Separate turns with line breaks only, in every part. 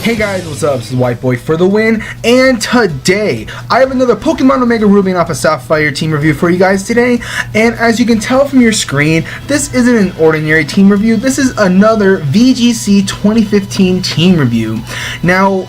Hey guys, what's up? This is White Boy for the win, and today I have another Pokemon Omega Ruby and Alpha Sapphire team review for you guys today. And as you can tell from your screen, this isn't an ordinary team review. This is another VGC 2015 team review. Now,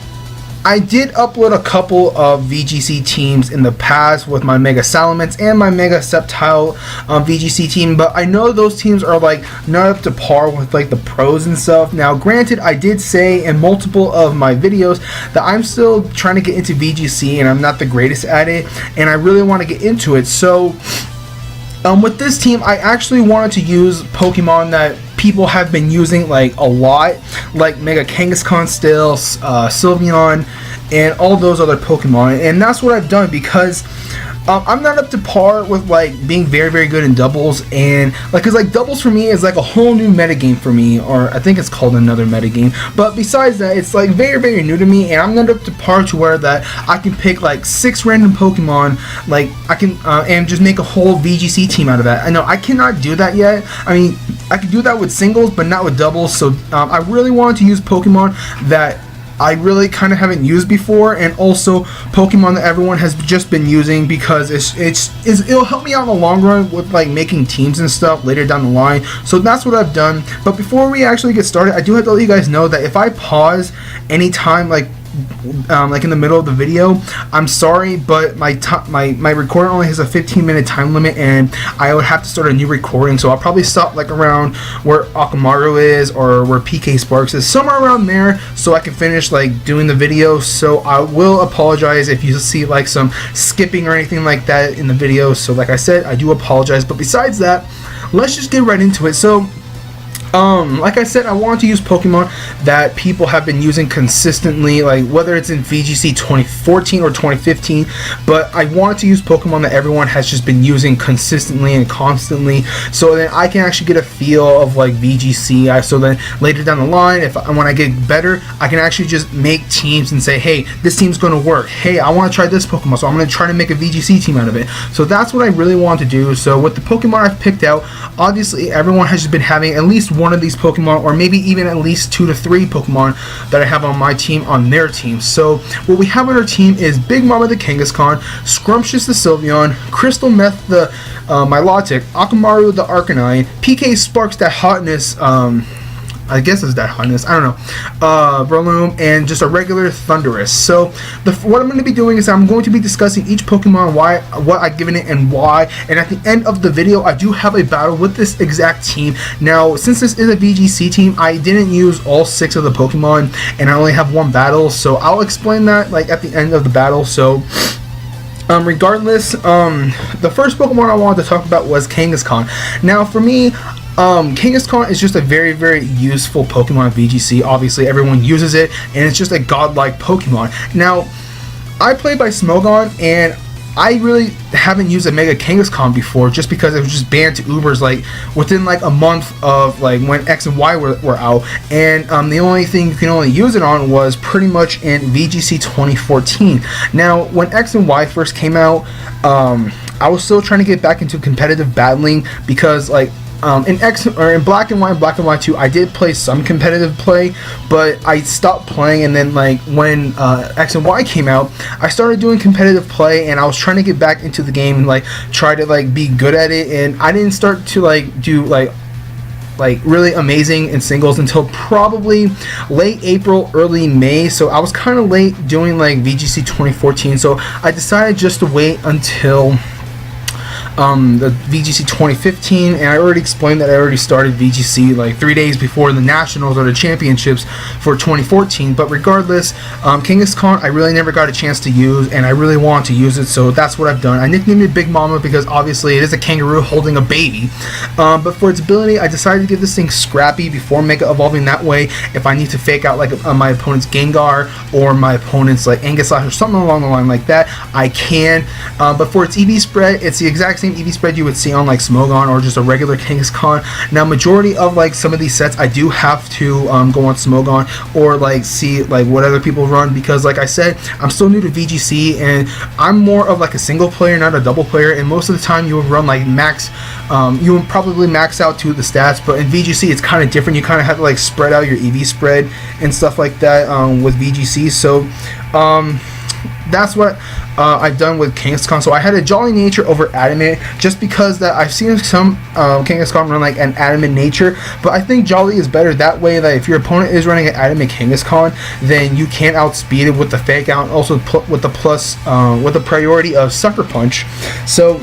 I did upload a couple of VGC teams in the past with my Mega Salamence and my Mega Sceptile VGC team, but I know those teams are like not up to par with like the pros and stuff. Now granted, I did say in multiple of my videos that I'm still trying to get into VGC and I'm not the greatest at it, and I really want to get into it. So with this team, I actually wanted to use Pokemon that people have been using like a lot, like Mega Kangaskhan still, Sylveon, and all those other Pokemon, and that's what I've done because I'm not up to par with like being very good in doubles, and like cause like doubles for me is like a whole new metagame for me, or I think it's called another metagame, but besides that it's like very new to me, and I'm not up to par to where that I can pick like 6 random Pokemon, like I can and just make a whole VGC team out of that. I know I cannot do that yet. I mean, I can do that with singles but not with doubles, so I really wanted to use Pokemon that I really kind of haven't used before, and also Pokemon that everyone has just been using because it'll help me out in the long run with like making teams and stuff later down the line. So that's what I've done. But before we actually get started, I do have to let you guys know that if I pause anytime like in the middle of the video, I'm sorry, but my recording only has a 15-minute time limit, and I would have to start a new recording. So I'll probably stop like around where Akamaru is or where PK Sparks is, somewhere around there, so I can finish like doing the video. So I will apologize if you see like some skipping or anything like that in the video. So like I said, I do apologize. But besides that, let's just get right into it. So like I said, I wanted to use Pokemon that people have been using consistently, like whether it's in VGC 2014 or 2015, but I wanted to use Pokemon that everyone has just been using consistently and constantly, so then I can actually get a feel of like VGC. So then later down the line, when I get better, I can actually just make teams and say, hey, this team's going to work. Hey, I want to try this Pokemon, so I'm going to try to make a VGC team out of it. So that's what I really want to do. So with the Pokemon I've picked out, obviously everyone has just been having at least one of these Pokemon, or maybe even at least 2 to 3 Pokemon that I have on my team on their team. So what we have on our team is Big Mama the Kangaskhan, Scrumptious the Sylveon, Crystal Meth the Milotic, Akamaru the Arcanine, PK Sparks that Hotness, I guess it's that Hotness, I don't know, Breloom, and just a regular Thunderous. So what I'm going to be doing is I'm going to be discussing each Pokemon, what I've given it and why, and at the end of the video I do have a battle with this exact team. Now since this is a VGC team, I didn't use all 6 of the Pokemon and I only have 1 battle, so I'll explain that like at the end of the battle. So regardless, the first Pokemon I wanted to talk about was Kangaskhan. Now for me, Kangaskhan is just a very useful Pokemon VGC. Obviously everyone uses it, and it's just a godlike Pokemon. Now I play by Smogon, and I really haven't used a Mega Kangaskhan before, just because it was just banned to Ubers like within like a month of like when X and Y were out, and the only thing you can only use it on was pretty much in VGC 2014. Now when X and Y first came out, I was still trying to get back into competitive battling because like in Black and White and Black and White 2, I did play some competitive play, but I stopped playing, and then like when X and Y came out, I started doing competitive play, and I was trying to get back into the game and like try to like be good at it, and I didn't start to like do like really amazing in singles until probably late April, early May. So I was kind of late doing like VGC 2014, so I decided just to wait until the VGC 2015, and I already explained that I already started VGC like 3 days before the Nationals or the Championships for 2014. But regardless, Kangaskhan I really never got a chance to use, and I really want to use it, so that's what I've done. I nicknamed it Big Mama because obviously it is a kangaroo holding a baby, but for its ability I decided to give this thing Scrappy before Mega Evolving. That way if I need to fake out like my opponent's Gengar or my opponent's like Anguislash or something along the line like that, I can. But for its EV spread, it's the exact same same EV spread you would see on like Smogon or just a regular Kangaskhan. Now majority of like some of these sets I do have to go on Smogon or like see like what other people run, because like I said, I'm still new to VGC and I'm more of like a single player, not a double player, and most of the time you will run like max, you will probably max out to the stats, but in VGC it's kind of different. You kind of have to like spread out your EV spread and stuff like that with VGC. So that's what I've done with Kangaskhan. So I had a Jolly Nature over Adamant just because that I've seen some Kangaskhan run like an Adamant Nature, but I think Jolly is better that way, that if your opponent is running an Adamant Kangaskhan, then you can't outspeed it with the fake out, and also with the plus with the priority of Sucker Punch. So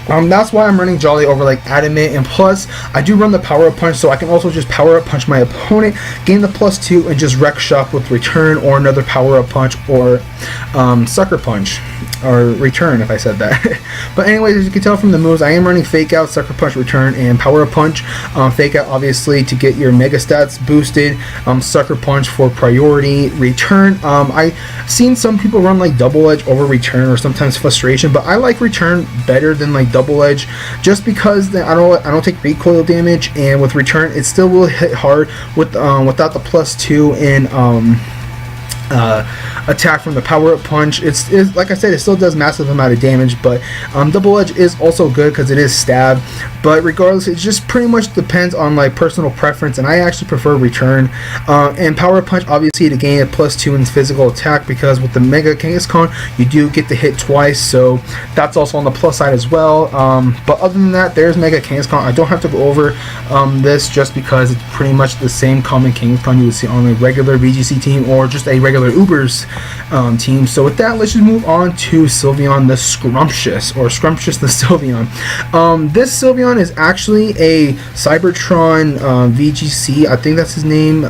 that's why I'm running Jolly over like Adamant, and plus I do run the Power Up Punch, so I can also just Power Up Punch my opponent, gain the +2, and just Wreck Shock with Return or another Power Up Punch or Sucker Punch or Return if I said that. But anyways, as you can tell from the moves, I am running Fake Out, Sucker Punch, Return, and Power Up Punch. Fake Out obviously to get your Mega Stats boosted, Sucker Punch for priority, Return. I've seen some people run like Double Edge over Return or sometimes Frustration, but I like Return better than like Double Edge just because I don't take recoil damage, and with Return it still will hit hard with without the +2 and attack from the Power Up Punch. It's like I said, it still does massive amount of damage, but Double Edge is also good because it is stab. But regardless, it just pretty much depends on like personal preference, and I actually prefer Return. And Power Up Punch obviously to gain a +2 in physical attack, because with the Mega Kangaskhan you do get to hit twice, so that's also on the plus side as well. But other than that, there's Mega Kangaskhan. I don't have to go over this just because it's pretty much the same common Kangaskhan you would see on a regular VGC team or just a regular Ubers team. So with that, let's just move on to Sylveon the Scrumptious, or Scrumptious the Sylveon. This Sylveon is actually a Cybertron VGC, I think that's his name,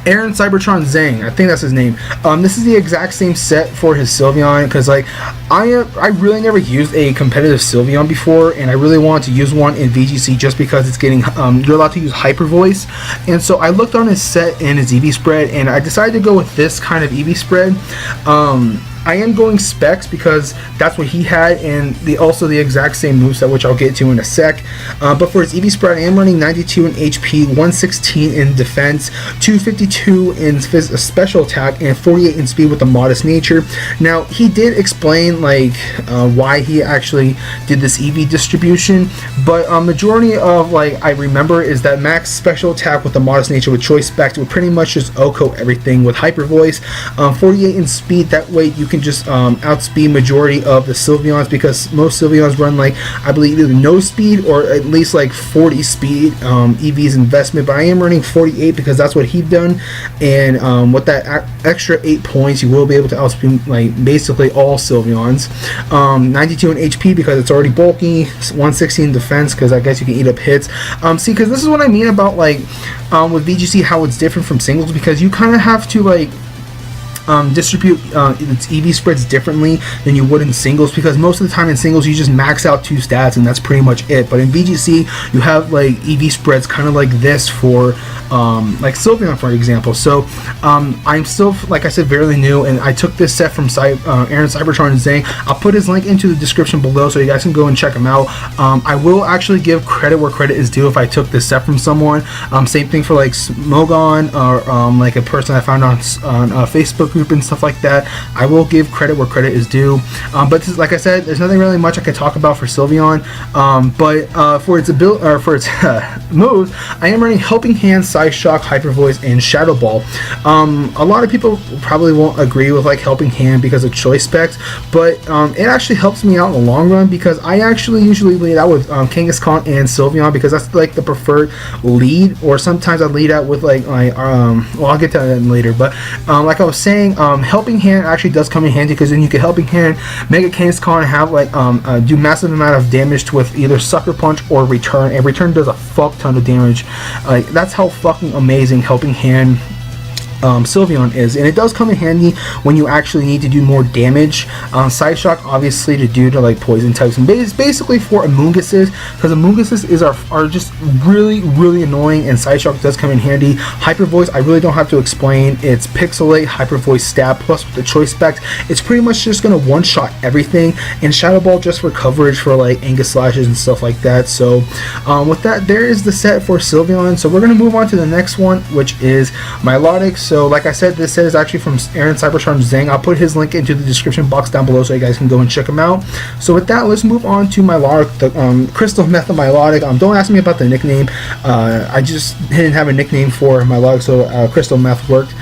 Aaron Cybertron Zhang, I think that's his name. This is the exact same set for his Sylveon, because like I really never used a competitive Sylveon before, and I really wanted to use one in VGC just because it's getting you're allowed to use Hyper Voice, and so I looked on his set and his EV spread, and I decided to go with this kind of EV spread. I am going specs because that's what he had, and also the exact same moveset, which I'll get to in a sec. But for his EV spread, I am running 92 in HP, 116 in defense, 252 in special attack, and 48 in speed with a modest nature. Now, he did explain like why he actually did this EV distribution, but majority of like I remember is that max special attack with a modest nature with choice specs would pretty much just OHKO everything with Hyper Voice. 48 in speed, that way you can just outspeed majority of the Sylveons, because most Sylveons run like I believe either no speed or at least like 40 speed EV's investment, but I am running 48 because that's what he'd done, and with that extra 8 points you will be able to outspeed like basically all Sylveons. 92 in HP because it's already bulky, 116 defense because I guess you can eat up hits. See, because this is what I mean about like with VGC, how it's different from singles, because you kind of have to like distribute its EV spreads differently than you would in singles, because most of the time in singles you just max out 2 stats and that's pretty much it. But in VGC you have like EV spreads kind of like this for like Sylveon, for example. So I'm still, like I said, fairly new, and I took this set from Aaron Cybertron Zhang. I'll put his link into the description below so you guys can go and check him out. I will actually give credit where credit is due if I took this set from someone. Same thing for like Smogon or like a person I found on a Facebook group and stuff like that. I will give credit where credit is due. But this, like I said, there's nothing really much I could talk about for Sylveon. But for its ability, or for its moves, I am running Helping Hand, Side Shock, Hyper Voice, and Shadow Ball. A lot of people probably won't agree with like Helping Hand because of choice specs, but it actually helps me out in the long run, because I actually usually lead out with Kangaskhan and Sylveon, because that's like the preferred lead, or sometimes I lead out with like my well, I'll get to that later. But like I was saying, Helping Hand actually does come in handy, because then you can Helping Hand Mega Kangaskhan and have like do massive amount of damage with either Sucker Punch or Return, and Return does a fuck ton of damage. Like that's how fucking amazing Helping Hand Sylveon is, and it does come in handy when you actually need to do more damage. Side Shock obviously to do to like poison types, and basically for Amoonguses, because Amoonguses are just really annoying, and Side Shock does come in handy. Hyper Voice, I really don't have to explain. It's Pixelate, Hyper Voice, Stab, plus with the Choice Spect, it's pretty much just gonna one-shot everything, and Shadow Ball just for coverage for like Angus Slashes and stuff like that. So with that, there is the set for Sylveon. So we're gonna move on to the next one, which is Milotic. So like I said, this set is actually from Aaron Cybercharm Zang. I'll put his link into the description box down below so you guys can go and check him out. So with that, let's move on to Milotic, the Crystal Method Milotic. Don't ask me about the nickname. I just didn't have a nickname for Milotic, so Crystal Meth worked.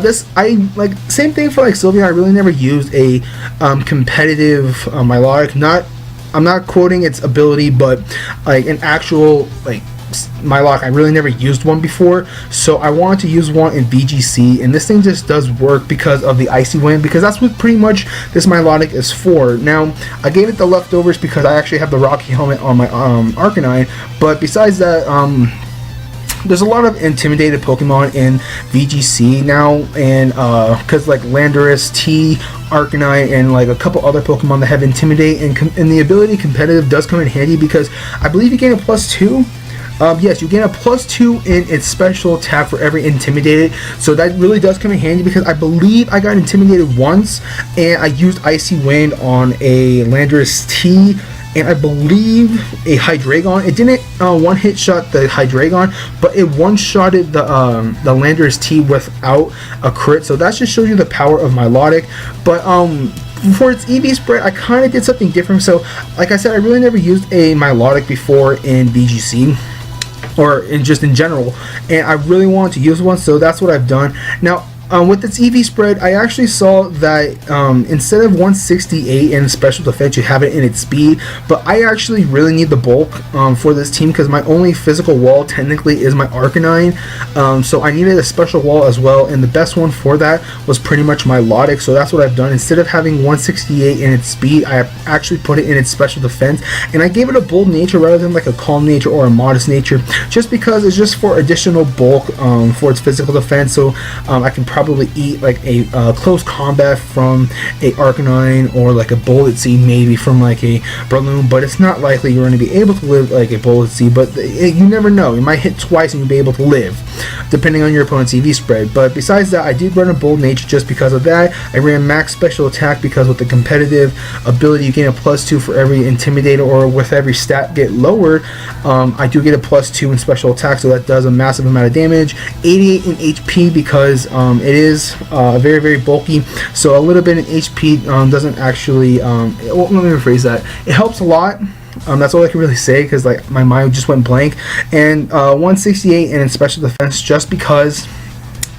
This, I like, same thing for like Sylveon. I really never used a competitive Milotic. I'm not quoting its ability, but like an actual like Milotic, I really never used one before, so I wanted to use one in VGC, and this thing just does work because of the Icy Wind, because that's what pretty much this Milotic is for. Now, I gave it the leftovers because I actually have the Rocky Helmet on my Arcanine, but besides that, there's a lot of intimidated Pokemon in VGC now, and because like Landorus, T, Arcanine, and like a couple other Pokemon that have Intimidate, and the ability Competitive does come in handy because I believe you gain a +2. Yes, you gain a +2 in its special attack for every intimidated, so that really does come in handy because I believe I got intimidated once and I used Icy Wind on a Landorus T, and I believe a Hydreigon. It didn't one-hit shot the Hydreigon, but it one-shotted the Landorus T without a crit, so that just shows you the power of Milotic. But for its EV spread, I kind of did something different. So like I said, I really never used a Milotic before in VGC, or just in general, and I really wanted to use one, so that's what I've done. Now, with its EV spread, I actually saw that instead of 168 in special defense, you have it in its speed, but I actually really need the bulk for this team because my only physical wall technically is my Arcanine, so I needed a special wall as well, and the best one for that was pretty much Milotic, so that's what I've done. Instead of having 168 in its speed, I actually put it in its special defense, and I gave it a bold nature rather than like a calm nature or a modest nature, just because it's just for additional bulk for its physical defense, so I can probably eat like a close combat from a Arcanine, or like a Bullet Seed maybe from like a Breloom, but it's not likely you're going to be able to live like a Bullet Seed, but you never know, you might hit twice and you'll be able to live depending on your opponent's EV spread. But besides that, I did run a Bold Nature just because of that. I ran max special attack because with the competitive ability you gain a +2 for every Intimidator, or with every stat get lowered, I do get a +2 in special attack, so that does a massive amount of damage. 88 in HP because it is very bulky, so a little bit in HP doesn't actually well, let me rephrase that, it helps a lot. That's all I can really say because like my mind just went blank. And 168 in special defense just because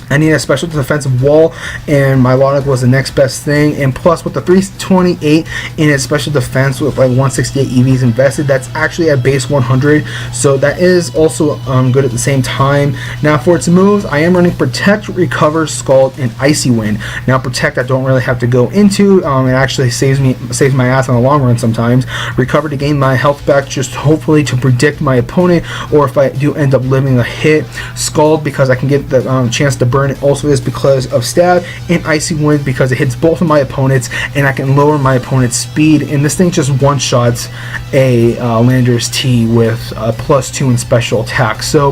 I need a special defensive wall, and Milotic was the next best thing. And plus with the 328 in its special defense with like 168 EVs invested, that's actually at base 100, so that is also good at the same time. Now for its moves, I am running Protect, Recover, Scald, and Icy Wind. Now Protect I don't really have to go into, it actually saves my ass in the long run sometimes. Recover to gain my health back, just hopefully to predict my opponent, or if I do end up living a hit. Scald because I can get the chance to burn. It also is because of Stab, and Icy Wind because it hits both of my opponents and I can lower my opponent's speed, and this thing just one-shots a Landorus T with a +2 in special attack. So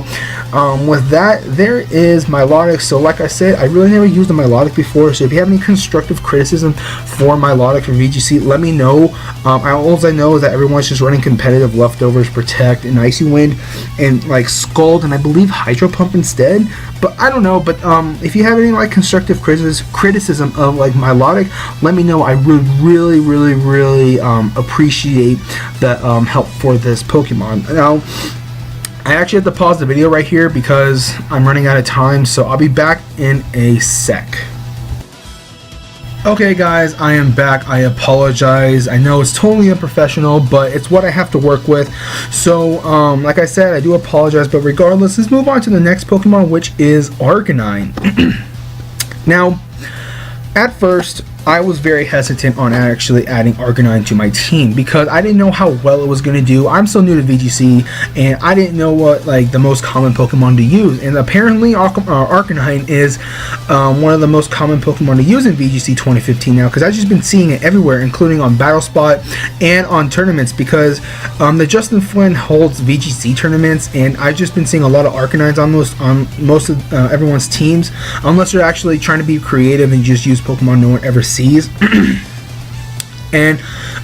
with that, there is Milotic. So like I said, I really never used a Milotic before, so if you have any constructive criticism for Milotic for VGC, let me know. All I know is that everyone's just running competitive leftovers, Protect, and Icy Wind, and like Scald, and I believe Hydro Pump instead, but I don't know. But if you have any like constructive criticism of like Milotic, let me know. I would really appreciate the help for this Pokemon. Now I actually have to pause the video right here because I'm running out of time, so I'll be back in a sec. Okay guys, I am back. I apologize. I know it's totally unprofessional, but it's what I have to work with. So, like I said, I do apologize, but regardless, let's move on to the next Pokemon, which is Arcanine. Now, at first, I was very hesitant on actually adding Arcanine to my team because I didn't know how well it was going to do. I'm so new to VGC and I didn't know what like the most common Pokemon to use, and apparently Arcanine is one of the most common Pokemon to use in VGC 2015 now, because I've just been seeing it everywhere, including on BattleSpot and on tournaments, because the Justin Flynn holds VGC tournaments, and I've just been seeing a lot of Arcanines on most of everyone's teams, unless they're actually trying to be creative and just use Pokemon no one ever sees. And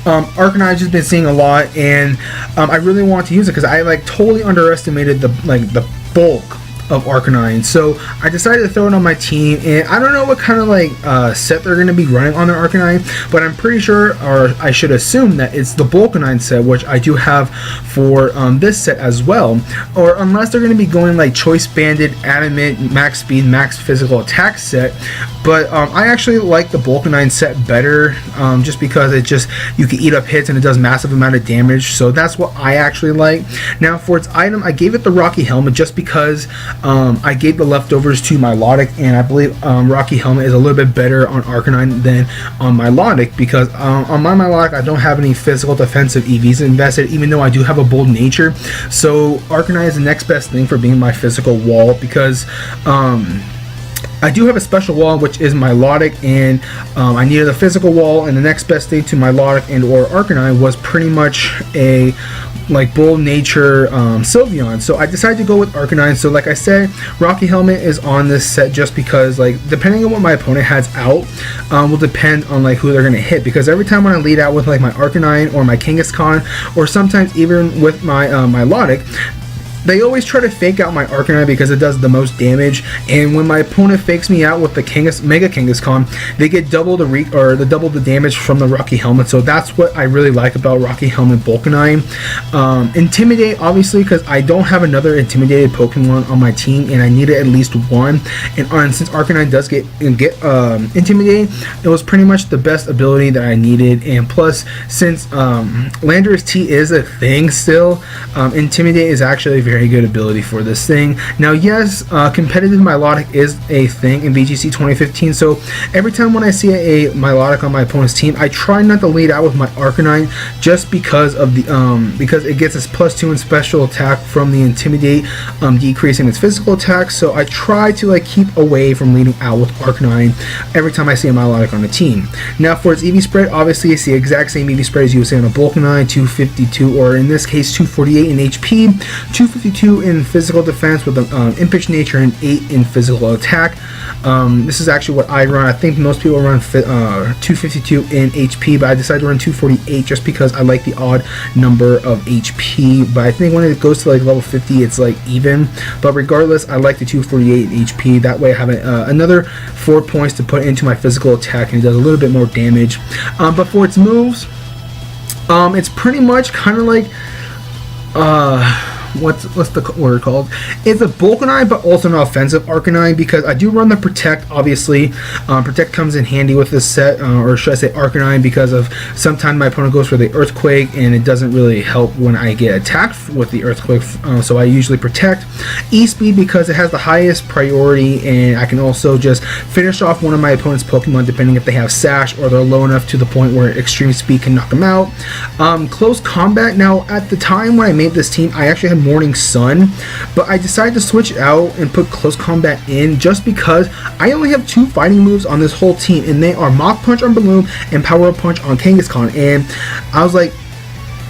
Arcanine I've just been seeing a lot, and I really want to use it because I like totally underestimated the bulk of Arcanine. So I decided to throw it on my team, and I don't know what kind of like set they're going to be running on their Arcanine, but I'm pretty sure, or I should assume, that it's the Vulcanine set, which I do have for this set as well, or unless they're going to be going like Choice Banded, Adamant, Max Speed, Max Physical Attack set. But I actually like the Vulcanine set better, just because you can eat up hits and it does massive amount of damage, so that's what I actually like. Now for its item, I gave it the Rocky Helmet just because I gave the leftovers to Milotic, and I believe Rocky Helmet is a little bit better on Arcanine than on Milotic, because on my Milotic I don't have any physical defensive EVs invested, even though I do have a bold nature. So Arcanine is the next best thing for being my physical wall, because I do have a special wall, which is Milotic, and I needed a physical wall, and the next best thing to Milotic and or Arcanine was pretty much a like bold nature Sylveon. So I decided to go with Arcanine. So like I said, Rocky Helmet is on this set just because, like, depending on what my opponent has out, will depend on like who they're gonna hit, because every time when I lead out with like my Arcanine or my Kangaskhan, or sometimes even with my Milotic, they always try to fake out my Arcanine because it does the most damage, and when my opponent fakes me out with the Mega Kangaskhan, they get double the damage from the Rocky Helmet. So that's what I really like about Rocky Helmet Vulcanine. Intimidate, obviously, because I don't have another intimidated Pokemon on my team, and I needed at least one. And since Arcanine does get intimidated, it was pretty much the best ability that I needed. And plus, since Landorus T is a thing still, intimidate is actually a very good ability for this thing. Now yes, competitive Milotic is a thing in VGC 2015, so every time when I see a Milotic on my opponent's team, I try not to lead out with my Arcanine, just because of the because it gets its +2 in special attack from the intimidate, decreasing its physical attack. So I try to like keep away from leading out with Arcanine every time I see a Milotic on the team. Now for its EV spread, obviously it's the exact same EV spread as you would say on a Vulcanine, 252, or in this case 248 in HP, 252 in physical defense with an Impish nature, and 8 in physical attack. This is actually what I run. I think most people run 252 in HP, but I decided to run 248 just because I like the odd number of HP. But I think when it goes to like level 50, it's like even. But regardless, I like the 248 in HP. That way I have another 4 points to put into my physical attack, and it does a little bit more damage. But for its moves, it's pretty much kind of like what's the word called? It's a Vulcanine, but also an offensive Arcanine, because I do run the Protect. Obviously, Protect comes in handy with this set, or should I say Arcanine, because of sometimes my opponent goes for the Earthquake, and it doesn't really help when I get attacked with the Earthquake. So I usually Protect. E-Speed, because it has the highest priority, and I can also just finish off one of my opponent's Pokemon depending if they have Sash or they're low enough to the point where Extreme Speed can knock them out. Close Combat. Now at the time when I made this team, I actually had Morning Sun, but I decided to switch it out and put Close Combat in just because I only have 2 fighting moves on this whole team, and they are Mach Punch on Balloon and Power Up Punch on Kangaskhan. And I was like,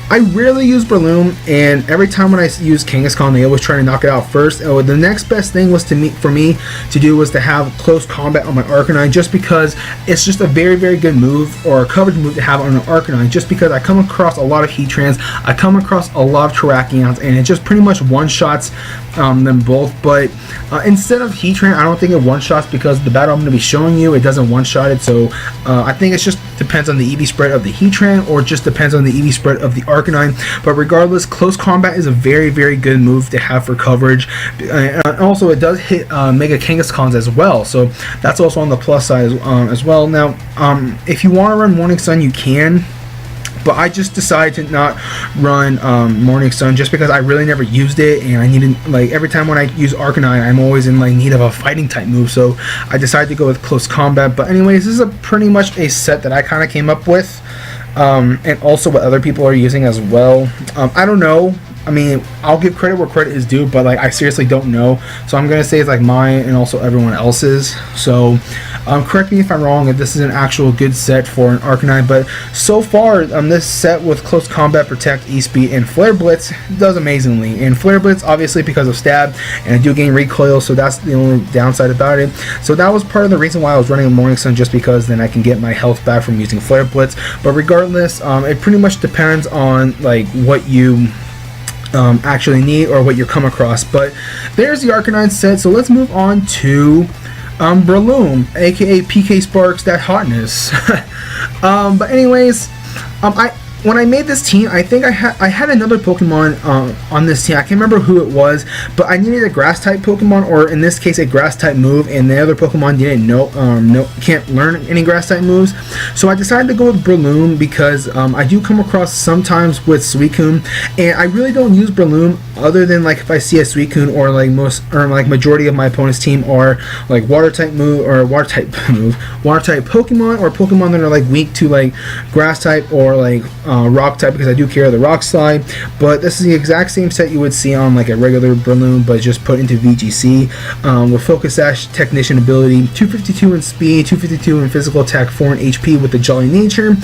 I rarely use Breloom, and every time when I use Kangaskhan, they always try to knock it out first. And the next best thing was for me to do was to have Close Combat on my Arcanine, just because it's just a very, very good move, or a coverage move to have on an Arcanine, just because I come across a lot of Heatrans, I come across a lot of Terrakions, and it just pretty much one-shots them both. But instead of Heatran, I don't think it one-shots, because the battle I'm going to be showing you, it doesn't one-shot it. So I think it just depends on the EV spread of the Heatran, or just depends on the EV spread of the Arcanine. But regardless, Close Combat is a very, very good move to have for coverage. And also it does hit Mega Kangaskhan's as well, so that's also on the plus side as well. Now if you want to run Morning Sun, you can, but I just decided to not run Morning Sun just because I really never used it, and I needed, like, every time when I use Arcanine, I'm always in like need of a fighting type move, so I decided to go with Close Combat. But anyways, this is pretty much a set that I kind of came up with, and also what other people are using as well. I don't know. I mean, I'll give credit where credit is due, but like I seriously don't know. So I'm gonna say it's like mine and also everyone else's. So correct me if I'm wrong if this is an actual good set for an Arcanine, but so far this set with Close Combat, Protect, E-Speed, and Flare Blitz does amazingly. And Flare Blitz obviously because of Stab, and I do gain Recoil, so that's the only downside about it. So that was part of the reason why I was running a Morning Sun, just because then I can get my health back from using Flare Blitz. But regardless, it pretty much depends on like what you actually need or what you come across. But there's the Arcanine set, so let's move on to Breloom, aka PK Sparks that hotness. But anyways, when I made this team, I think I had another Pokemon on this team. I can't remember who it was, but I needed a grass type Pokemon, or in this case a grass type move, and the other Pokemon didn't can't learn any grass type moves. So I decided to go with Breloom because I do come across sometimes with Suicune, and I really don't use Breloom other than like if I see a Suicune, or like majority of my opponent's team are like water type Pokemon, or Pokemon that are like weak to like grass type or like rock type, because I do carry the rock slide. But this is the exact same set you would see on like a regular Breloom, but just put into VGC with Focus Sash, Technician ability, 252 in speed, 252 in physical attack, 4 in HP with the Jolly Nature.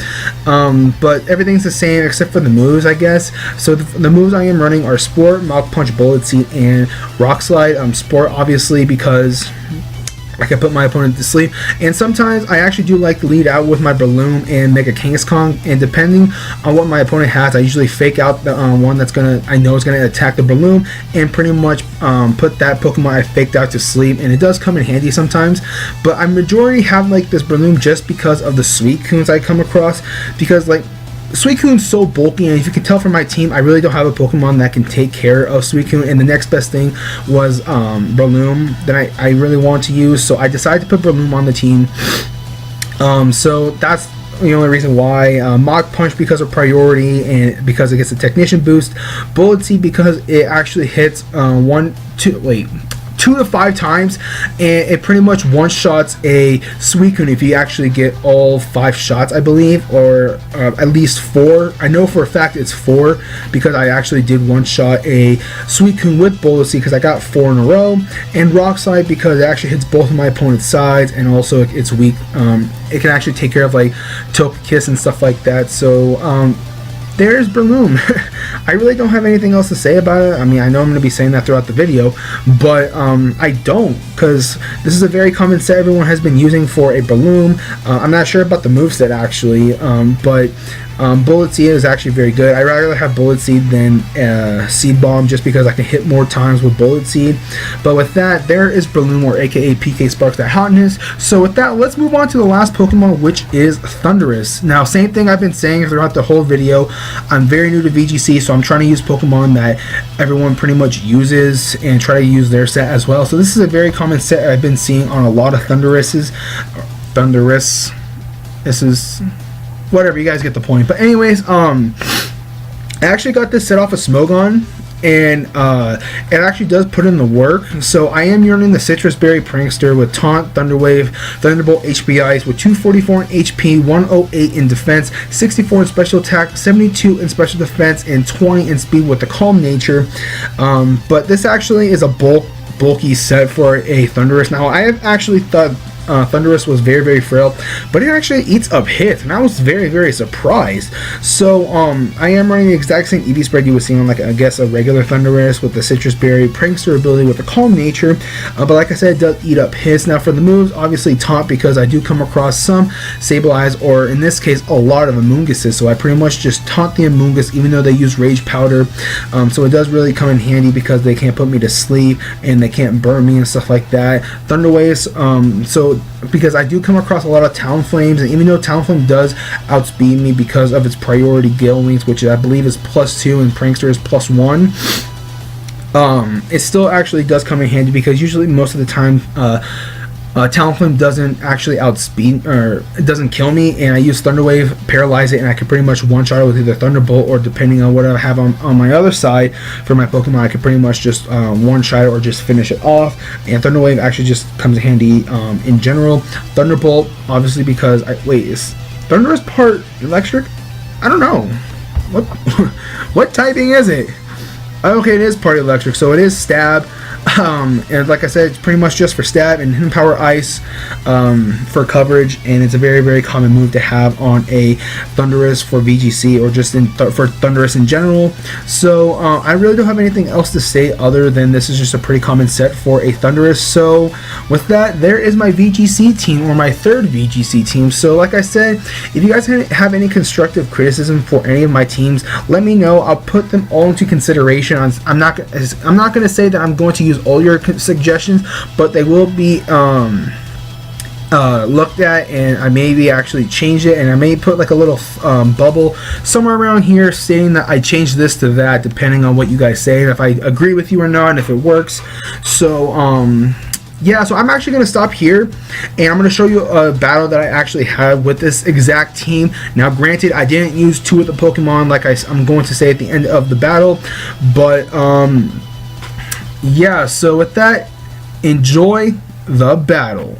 But everything's the same except for the moves, I guess. So the moves I am running are Sport, Mach Punch, Bullet Seed, and Rock Slide. Sport obviously because I can put my opponent to sleep, and sometimes I actually do like to lead out with my Breloom and Mega Kangaskhan, and depending on what my opponent has, I usually fake out the one that's I know is gonna attack the Breloom, and pretty much put that Pokemon I faked out to sleep, and it does come in handy sometimes. But I majority have like this Breloom just because of the Suicunes I come across, because like Suicune's so bulky, and if you can tell from my team, I really don't have a Pokemon that can take care of Suicune, and the next best thing was Breloom that I really want to use, so I decided to put Breloom on the team. So that's the only reason why. Mach Punch because of priority and because it gets a Technician boost. Bullet Seed because it actually hits 2 to 5 times, and it pretty much one-shots a Suicune if you actually get all 5 shots, I believe, or at least 4. I know for a fact it's 4 because I actually did one-shot a Suicune with Bullet Seed because I got 4 in a row. And Rock Slide because it actually hits both of my opponent's sides, and also it's weak. It can actually take care of like Togekiss and stuff like that. So there's Breloom. I really don't have anything else to say about it. I mean, I know I'm going to be saying that throughout the video, but I don't, because this is a very common set everyone has been using for a Breloom. I'm not sure about the moveset actually, but Bullet Seed is actually very good. I'd rather have Bullet Seed than Seed Bomb, just because I can hit more times with Bullet Seed. But with that, there is Breloom, or aka PK Sparks that hotness. So with that, let's move on to the last Pokemon, which is Thundurus. Now, same thing I've been saying throughout the whole video. I'm very new to VGC, so I'm trying to use Pokemon that everyone pretty much uses and try to use their set as well. So this is a very common set I've been seeing on a lot of Thunduruses. This is whatever, you guys get the point. But anyways, I actually got this set off of Smogon, and it actually does put in the work. So I am running the Citrus Berry Prankster with Taunt, Thunder Wave, Thunderbolt, HP Ice with 244 in HP, 108 in defense, 64 in special attack, 72 in special defense, and 20 in speed with the Calm Nature. But this actually is a bulky set for a Thundurus. Now, I have actually thought Thundurus was very, very frail, but it actually eats up hits, and I was very, very surprised. So I am running the exact same EV spread you would see on, like, I guess a regular Thundurus with the Citrus Berry Prankster ability with the Calm Nature, but like I said, it does eat up hits. Now for the moves, obviously Taunt, because I do come across some Sableyes, or in this case a lot of Amoonguses, so I pretty much just taunt the Amoongus even though they use Rage Powder. So it does really come in handy because they can't put me to sleep and they can't burn me and stuff like that. Thunder Waves, so because I do come across a lot of Talonflames, and even though Talonflame does outspeed me because of its priority Gale Wings, which I believe is +2 and Prankster is +1, it still actually does come in handy because usually most of the time Talonflame doesn't actually outspeed, or it doesn't kill me, and I use Thunder Wave, paralyze it, and I can pretty much one-shot it with either Thunderbolt, or depending on what I have on my other side for my Pokemon, I can pretty much just one-shot it or just finish it off. And Thunder Wave actually just comes in handy in general. Thunderbolt, obviously, because is Thunderous part electric? I don't know. What typing is it? Okay, it is part electric, so it is stab. And like I said, it's pretty much just for stab and hidden power ice for coverage, and it's a very, very common move to have on a Thundurus for VGC, or just for Thundurus in general. So I really don't have anything else to say other than this is just a pretty common set for a Thundurus. So with that, there is my VGC team, or my third VGC team. So like I said, if you guys have any constructive criticism for any of my teams, let me know. I'll put them all into consideration. I'm not going to say that I'm going to use all your suggestions, but they will be looked at, and I maybe actually change it, and I may put like a little bubble somewhere around here stating that I changed this to that, depending on what you guys say, and if I agree with you or not, and if it works. So yeah, so I'm actually going to stop here, and I'm going to show you a battle that I actually had with this exact team. Now granted, I didn't use two of the Pokemon like I'm going to say at the end of the battle, but yeah, so with that, enjoy the battle.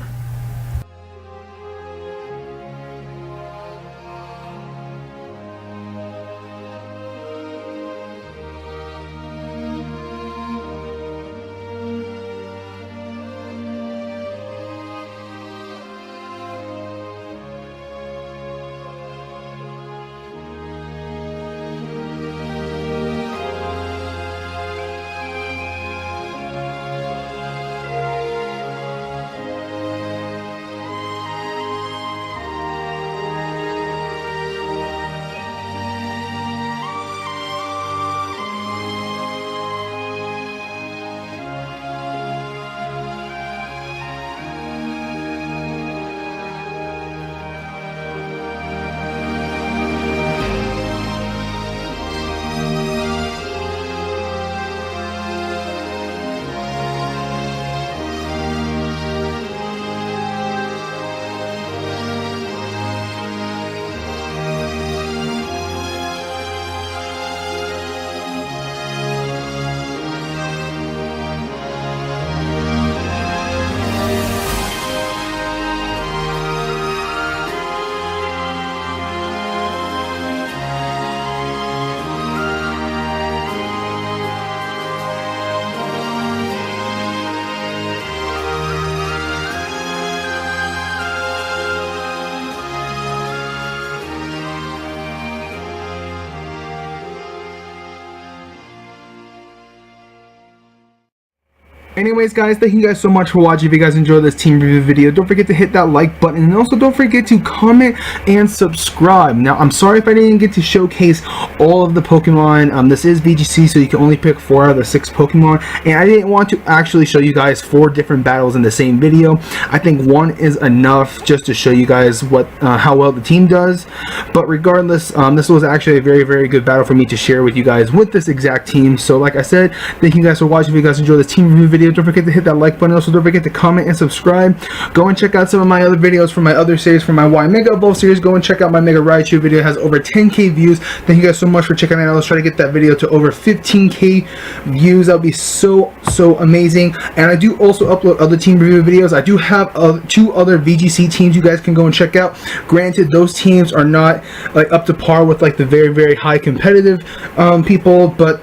Anyways guys, thank you guys so much for watching. If you guys enjoyed this team review video, don't forget to hit that like button, and also don't forget to comment and subscribe. Now I'm sorry if I didn't get to showcase all of the Pokemon. This is VGC, so you can only pick 4 out of the 6 Pokemon, and I didn't want to actually show you guys 4 different battles in the same video. I think 1 is enough just to show you guys what how well the team does. But regardless, this was actually a very, very good battle for me to share with you guys with this exact team. So like I said, thank you guys for watching. If you guys enjoyed this team review video, don't forget to hit that like button. Also, don't forget to comment and subscribe. Go and check out some of my other videos from my other series, from my Y Mega Evolve series. Go and check out my Mega Raichu video. It has over 10k views. Thank you guys so much for checking it out. Let's try to get that video to over 15k views. That would be so amazing. And I do also upload other team review videos. I do have 2 other VGC teams you guys can go and check out. Granted, those teams are not like up to par with like the very, very high competitive people, but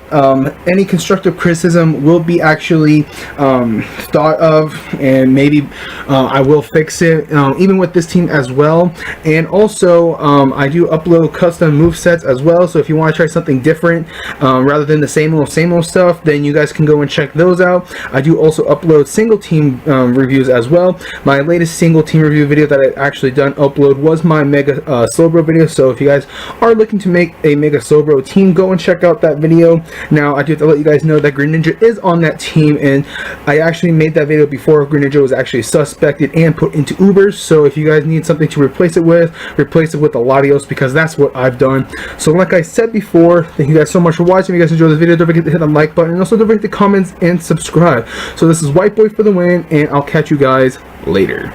any constructive criticism will be actually thought of, and maybe I will fix it, even with this team as well. And also I do upload custom move sets as well, so if you want to try something different rather than the same old stuff, then you guys can go and check those out. I do also upload single team reviews as well. My latest single team review video that I actually done upload was my Mega Slowbro video, so if you guys are looking to make a Mega Slowbro team, go and check out that video. Now I do have to let you guys know that Green Ninja is on that team, and I actually made that video before Greninja was actually suspected and put into Ubers, so if you guys need something to replace it with the Latios, because that's what I've done. So like I said before, thank you guys so much for watching. If you guys enjoyed this video, don't forget to hit the like button, and also don't forget to comment and subscribe. So this is White Boy for the win, and I'll catch you guys later.